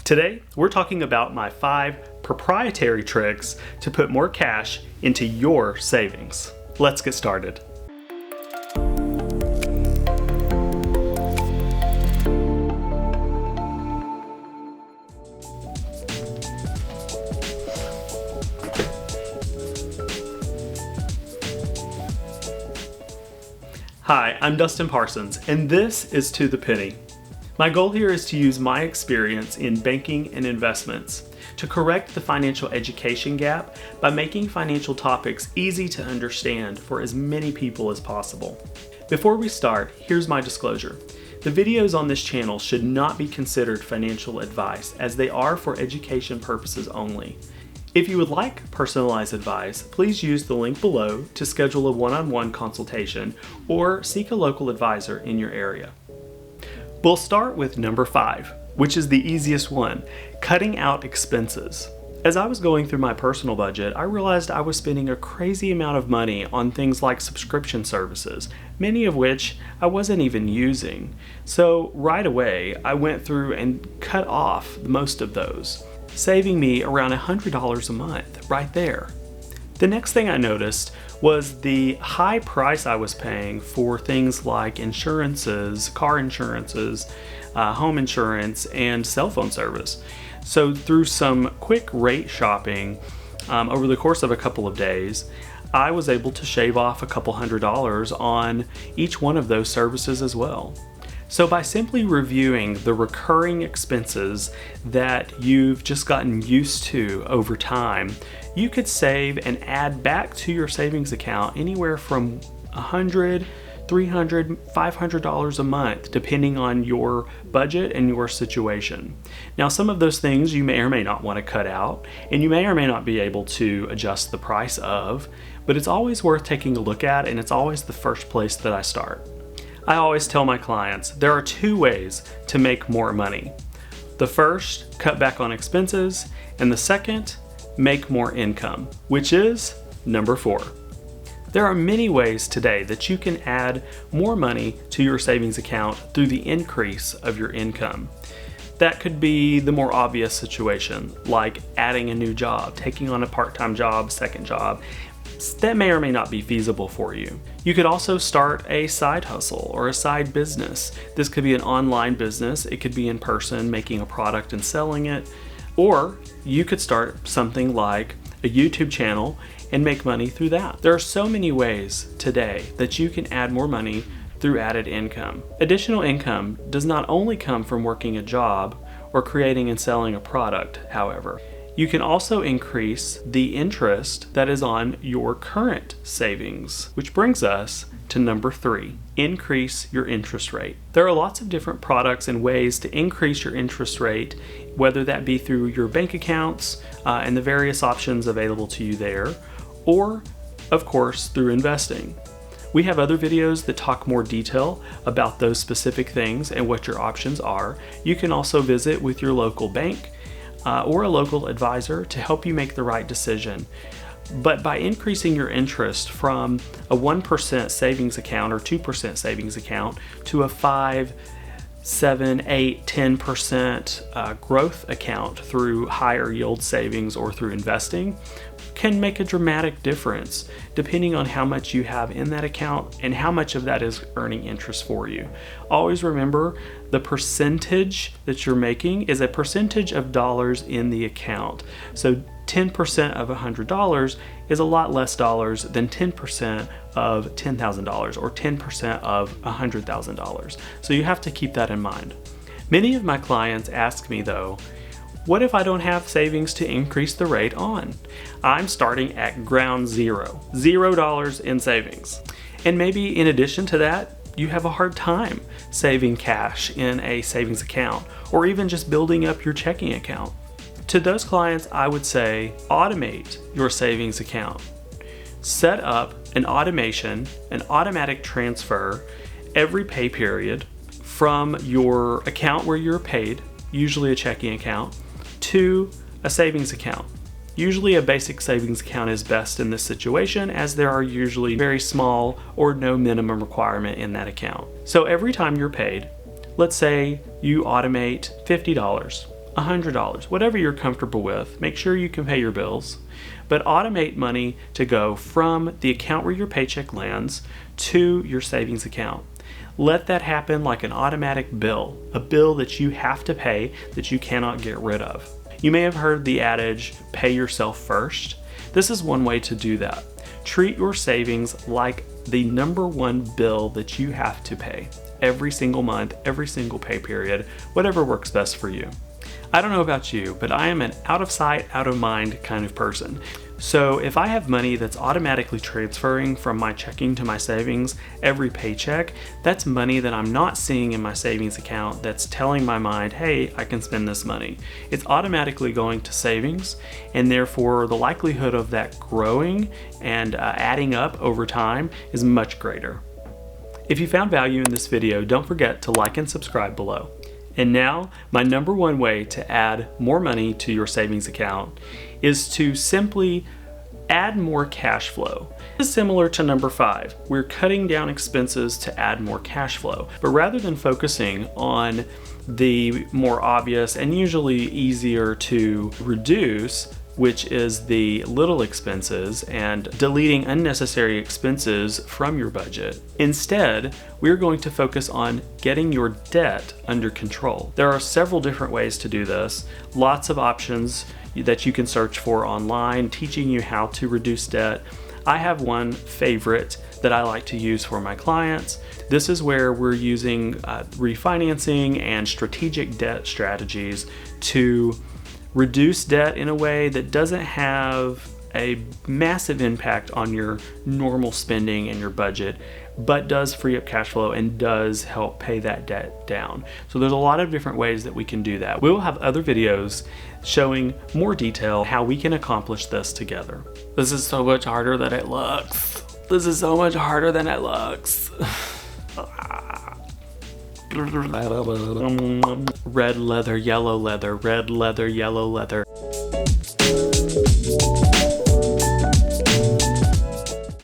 Today, we're talking about my 5 proprietary tricks to put more cash into your savings. Let's get started. Hi, I'm Dustin Parsons, and this is To the Penny. My goal here is to use my experience in banking and investments to correct the financial education gap by making financial topics easy to understand for as many people as possible. Before we start, here's my disclosure. The videos on this channel should not be considered financial advice, as they are for education purposes only. If you would like personalized advice, please use the link below to schedule a one-on-one consultation or seek a local advisor in your area. We'll start with number 5, which is the easiest one, cutting out expenses. As I was going through my personal budget, I realized I was spending a crazy amount of money on things like subscription services, many of which I wasn't even using. So right away, I went through and cut off most of those, saving me around $100 a month right there. The next thing I noticed was the high price I was paying for things like insurances, car insurances, home insurance, and cell phone service. So through some quick rate shopping over the course of a couple of days, I was able to shave off a couple $100s on each one of those services as well. So by simply reviewing the recurring expenses that you've just gotten used to over time, you could save and add back to your savings account anywhere from $100, $300, $500 a month, depending on your budget and your situation. Now, some of those things you may or may not want to cut out, and you may or may not be able to adjust the price of, but it's always worth taking a look at, and it's always the first place that I start. I always tell my clients there are 2 ways to make more money. The first, cut back on expenses, and the second, make more income, which is number 4. There are many ways today that you can add more money to your savings account through the increase of your income. That could be the more obvious situation, like adding a new job, taking on a part-time job, second job. That may or may not be feasible for you. You could also start a side hustle or a side business. This could be an online business. It could be in person, making a product and selling it. Or you could start something like a YouTube channel and make money through that. There are so many ways today that you can add more money through added income. Additional income does not only come from working a job or creating and selling a product, however. You can also increase the interest that is on your current savings, which brings us to number 3, increase your interest rate. There are lots of different products and ways to increase your interest rate, whether that be through your bank accounts and the various options available to you there, or of course through investing. We have other videos that talk more detail about those specific things and what your options are. You can also visit with your local bank or a local advisor to help you make the right decision. But by increasing your interest from a 1% savings account or 2% savings account to a 5, 7, 8, 10% growth account through higher yield savings or through investing can make a dramatic difference depending on how much you have in that account and how much of that is earning interest for you. Always remember, the percentage that you're making is a percentage of dollars in the account. So 10% of $100 is a lot less dollars than 10% of $10,000 or 10% of $100,000. So you have to keep that in mind. Many of my clients ask me though, what if I don't have savings to increase the rate on? I'm starting at ground zero, $0 in savings. And maybe in addition to that, you have a hard time saving cash in a savings account or even just building up your checking account. To those clients, I would say automate your savings account. Set up an automation, an automatic transfer every pay period from your account where you're paid, usually a checking account, to a savings account. Usually a basic savings account is best in this situation, as there are usually very small or no minimum requirement in that account. So every time you're paid, let's say you automate $50 $100, whatever you're comfortable with. Make sure you can pay your bills, but automate money to go from the account where your paycheck lands to your savings account. Let that happen like an automatic bill, a bill that you have to pay that you cannot get rid of. You may have heard the adage, pay yourself first. This is one way to do that. Treat your savings like the number one bill that you have to pay every single month, every single pay period, whatever works best for you. I don't know about you, but I am an out of sight, out of mind kind of person. So if I have money that's automatically transferring from my checking to my savings every paycheck, that's money that I'm not seeing in my savings account that's telling my mind, hey, I can spend this money. It's automatically going to savings, and therefore the likelihood of that growing and adding up over time is much greater. If you found value in this video, don't forget to like and subscribe below. And now, my number one way to add more money to your savings account is to simply add more cash flow. This is similar to number 5. We're cutting down expenses to add more cash flow. But rather than focusing on the more obvious and usually easier to reduce, which is the little expenses, and deleting unnecessary expenses from your budget. Instead, we're going to focus on getting your debt under control. There are several different ways to do this, lots of options that you can search for online, teaching you how to reduce debt. I have one favorite that I like to use for my clients. This is where we're using refinancing and strategic debt strategies to reduce debt in a way that doesn't have a massive impact on your normal spending and your budget, but does free up cash flow and does help pay that debt down. So there's a lot of different ways that we can do that. We will have other videos showing more detail how we can accomplish this together. This is so much harder than it looks. This is so much harder than it looks. Red leather, yellow leather, red leather, yellow leather.